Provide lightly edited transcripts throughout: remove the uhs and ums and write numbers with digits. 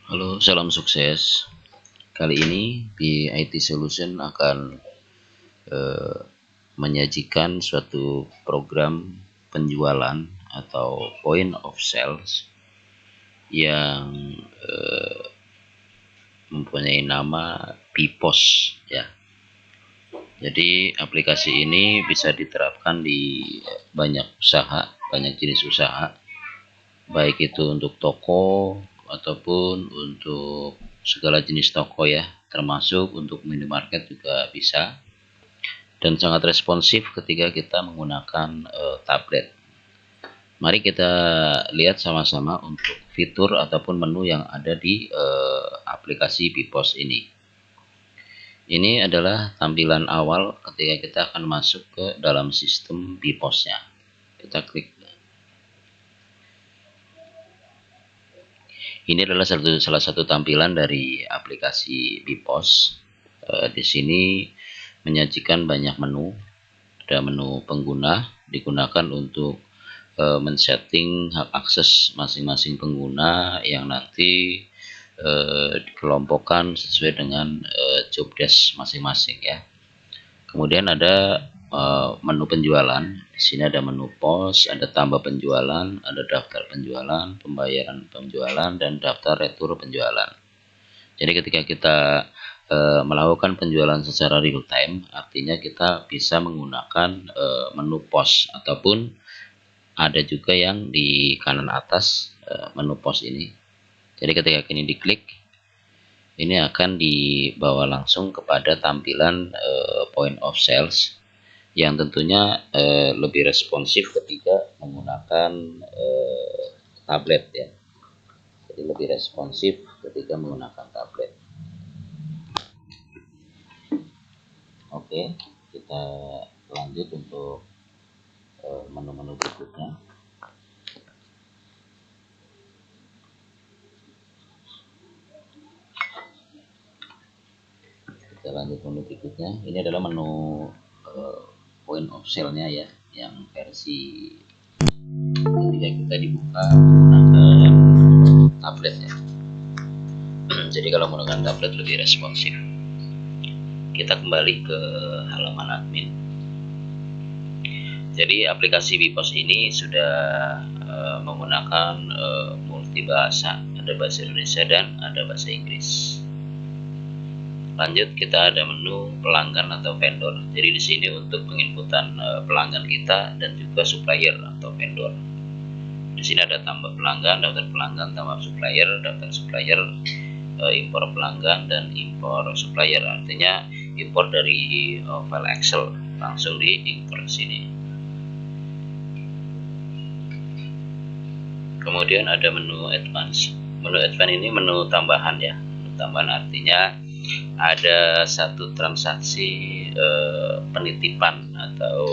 Halo, salam sukses. Kali ini di IT Solution akan eh, menyajikan suatu program penjualan atau point of sales yang eh, mempunyai nama BPOS ya. Jadi aplikasi ini bisa diterapkan di banyak usaha, banyak jenis usaha, baik itu untuk toko ataupun untuk segala jenis toko ya, termasuk untuk minimarket juga bisa, dan sangat responsif ketika kita menggunakan tablet. Mari kita lihat sama-sama untuk fitur ataupun menu yang ada di aplikasi BPOS ini. Ini adalah tampilan awal ketika kita akan masuk ke dalam sistem BPOS-nya. Kita klik. Ini adalah salah satu tampilan dari aplikasi BPOS. Di sini menyajikan banyak menu. Ada menu pengguna, digunakan untuk men-setting hak akses masing-masing pengguna yang nanti dikelompokkan sesuai dengan job desk masing-masing ya. Kemudian ada menu penjualan. Di sini ada menu pos, ada tambah penjualan, ada daftar penjualan, pembayaran penjualan, dan daftar retur penjualan. Jadi ketika kita melakukan penjualan secara real time, artinya kita bisa menggunakan menu pos, ataupun ada juga yang di kanan atas menu pos ini. Jadi ketika ini diklik, ini akan dibawa langsung kepada tampilan point of sales yang tentunya lebih responsif ketika menggunakan tablet ya. Jadi lebih responsif ketika menggunakan tablet. Oke, kita lanjut untuk menu-menu berikutnya. Kita lanjut menu berikutnya. Ini adalah menu point of sale-nya ya, yang versi ketika kita dibuka menggunakan tablet ya. Jadi kalau menggunakan tablet lebih responsif. Kita kembali ke halaman admin. Jadi aplikasi BPOS ini sudah menggunakan multi bahasa, ada bahasa Indonesia dan ada bahasa Inggris. Lanjut, kita ada menu pelanggan atau vendor. Jadi di sini untuk penginputan pelanggan kita dan juga supplier atau vendor. Di sini ada tambah pelanggan, daftar pelanggan, tambah supplier, daftar supplier, impor pelanggan, dan impor supplier. Artinya impor dari file Excel langsung diimpor ke sini. Kemudian ada menu advance. Menu advance ini menu tambahan ya. Menu tambahan artinya ada satu transaksi penitipan atau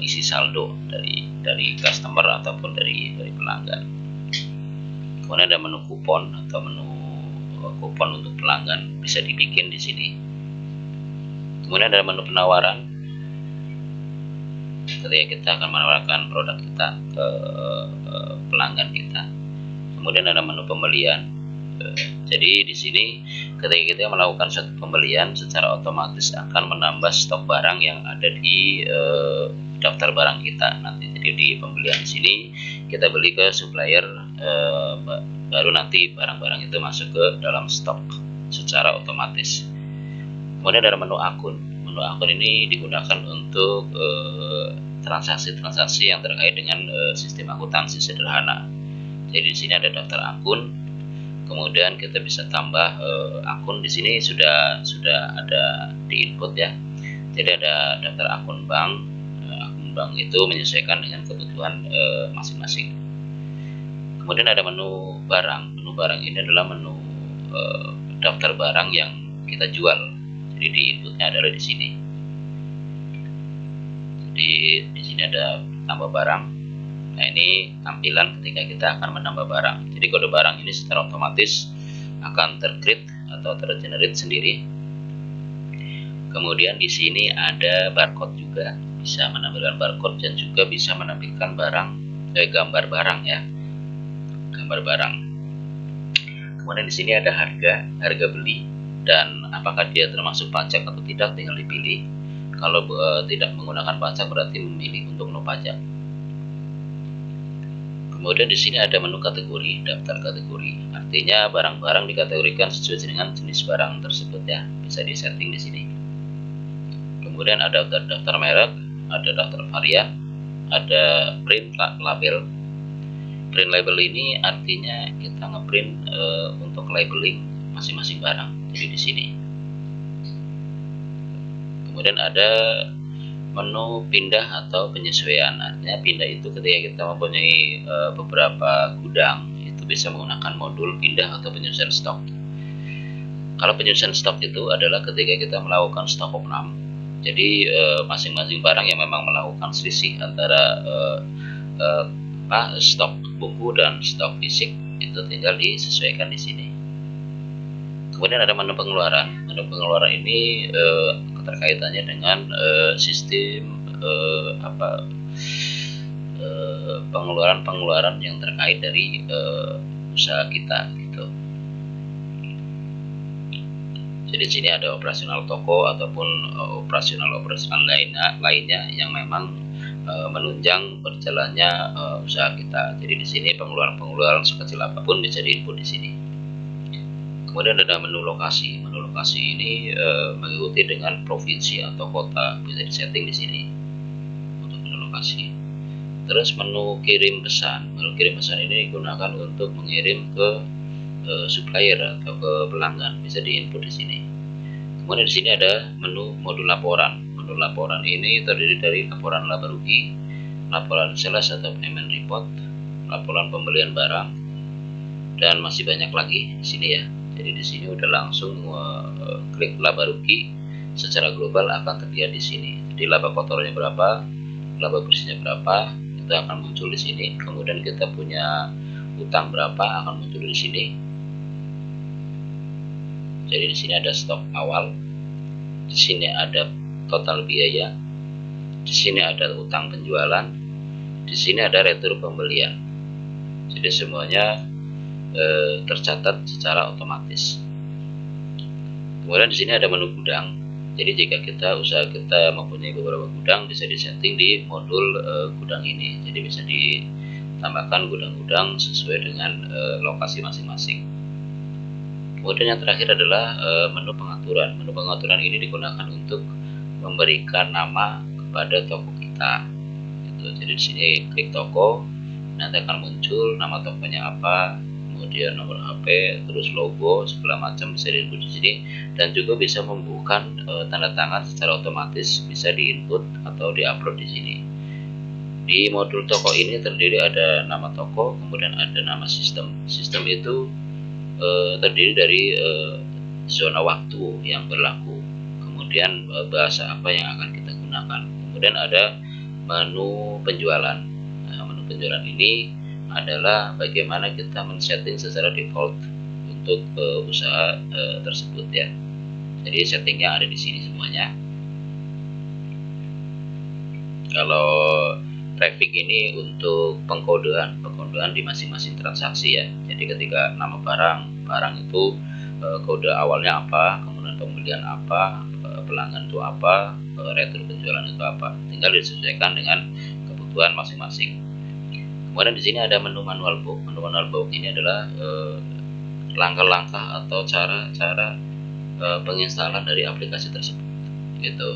isi saldo dari customer ataupun dari pelanggan. Kemudian ada menu kupon atau menu kupon untuk pelanggan, bisa dibikin di sini. Kemudian ada menu penawaran. Ketika kita akan menawarkan produk kita ke pelanggan kita. Kemudian ada menu pembelian. Jadi di sini ketika kita melakukan suatu pembelian, secara otomatis akan menambah stok barang yang ada di daftar barang kita nanti. Jadi di pembelian di sini kita beli ke supplier, baru nanti barang-barang itu masuk ke dalam stok secara otomatis. Kemudian ada menu akun. Menu akun ini digunakan untuk transaksi-transaksi yang terkait dengan sistem akuntansi sederhana. Jadi di sini ada daftar akun. Kemudian kita bisa tambah akun. Di sini sudah ada di input ya. Jadi ada daftar akun bank. Akun bank itu menyesuaikan dengan kebutuhan masing-masing. Kemudian ada menu barang. Menu barang ini adalah menu daftar barang yang kita jual. Jadi di inputnya adalah di sini. Jadi di sini ada tambah barang. Nah, ini tampilan ketika kita akan menambah barang. Jadi kode barang ini secara otomatis akan ter-create atau ter-generate sendiri. Kemudian di sini ada barcode juga, bisa menampilkan barcode dan juga bisa menampilkan gambar barang ya, gambar barang. Kemudian di sini ada harga beli, dan apakah dia termasuk pajak atau tidak tinggal dipilih. Kalau tidak menggunakan pajak berarti memilih untuk no pajak. Kemudian di sini ada menu kategori, daftar kategori. Artinya barang-barang dikategorikan sesuai dengan jenis barang tersebut ya. Bisa disetting di sini. Kemudian ada daftar merek, ada daftar varian, ada print label. Print label ini artinya kita ngeprint untuk labeling masing-masing barang. Jadi di sini. Kemudian ada menu pindah atau penyesuaian. Artinya pindah itu ketika kita mempunyai beberapa gudang, itu bisa menggunakan modul pindah atau penyesuaian stok. Kalau penyesuaian stok itu adalah ketika kita melakukan stok opnam. Jadi masing-masing barang yang memang melakukan selisih antara stok buku dan stok fisik itu tinggal disesuaikan di sini. Kemudian ada menu pengeluaran. Menu pengeluaran ini keterkaitannya dengan sistem pengeluaran yang terkait dari usaha kita gitu. Jadi di sini ada operasional toko ataupun operasional lainnya yang memang menunjang berjalannya usaha kita. Jadi di sini pengeluaran sekecil apapun bisa diinput di sini. Kemudian ada menu lokasi. Menu lokasi ini mengikuti dengan provinsi atau kota, bisa disetting di sini untuk menu lokasi. Terus menu kirim pesan. Menu kirim pesan ini digunakan untuk mengirim ke supplier atau ke pelanggan, bisa diinput di sini. Kemudian di sini ada menu modul laporan. Modul laporan ini terdiri dari laporan laba rugi, laporan sales atau payment report, laporan pembelian barang, dan masih banyak lagi di sini ya. Jadi di sini udah langsung klik laba rugi secara global akan terlihat di sini. Jadi laba kotornya berapa, laba bersihnya berapa, itu akan muncul di sini. Kemudian kita punya utang berapa akan muncul di sini. Jadi di sini ada stok awal, di sini ada total biaya, di sini ada utang penjualan, di sini ada retur pembelian. Jadi semuanya tercatat secara otomatis. Kemudian di sini ada menu gudang. Jadi jika usaha kita mempunyai beberapa gudang, bisa disetting di modul gudang ini. Jadi bisa ditambahkan gudang-gudang sesuai dengan lokasi masing-masing. Kemudian yang terakhir adalah menu pengaturan. Menu pengaturan ini digunakan untuk memberikan nama kepada toko kita. Gitu. Jadi di sini klik toko, nanti akan muncul nama tokonya apa, kemudian nomor HP, terus logo, segala macam bisa diinput di sini, dan juga bisa membuka tanda tangan secara otomatis, bisa diinput atau diupload di sini. Di modul toko ini terdiri ada nama toko, kemudian ada nama sistem. Sistem itu terdiri dari zona waktu yang berlaku, kemudian bahasa apa yang akan kita gunakan. Kemudian ada menu penjualan. Nah, menu penjualan ini adalah bagaimana kita men-setting secara default untuk usaha tersebut ya. Jadi settingnya ada di sini semuanya. Kalau traffic ini untuk pengkodean di masing-masing transaksi ya. Jadi ketika nama barang itu kode awalnya apa, kemudian pembelian apa, pelanggan itu apa, retur penjualan itu apa, tinggal disesuaikan dengan kebutuhan masing-masing. Kemudian di sini ada menu manual book. Menu manual book ini adalah langkah-langkah atau cara-cara penginstalan dari aplikasi tersebut. Gitu.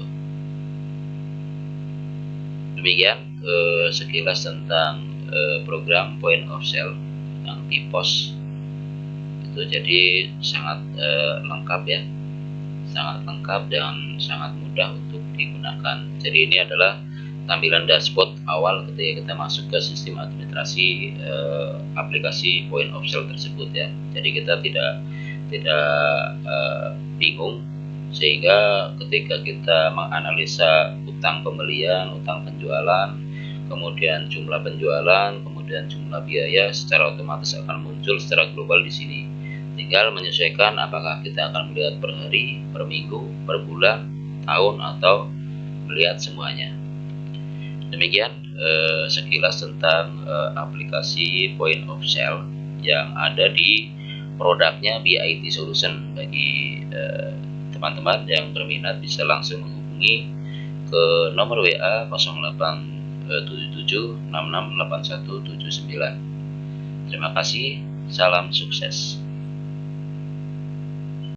Demikian sekilas tentang program Point of Sale yang BIPOS. Itu jadi sangat lengkap ya, sangat lengkap dan sangat mudah untuk digunakan. Jadi ini adalah tampilan dashboard awal ketika kita masuk ke sistem administrasi aplikasi Point of Sale tersebut ya. Jadi kita tidak bingung, sehingga ketika kita menganalisa utang pembelian, utang penjualan, kemudian jumlah penjualan, kemudian jumlah biaya, secara otomatis akan muncul secara global di sini. Tinggal menyesuaikan apakah kita akan melihat per hari, per minggu, per bulan, tahun, atau melihat semuanya. Demikian sekilas tentang aplikasi Point of Sale yang ada di produknya BIT Solution. Bagi teman-teman yang berminat bisa langsung menghubungi ke nomor WA 0877668179. Terima kasih, salam sukses.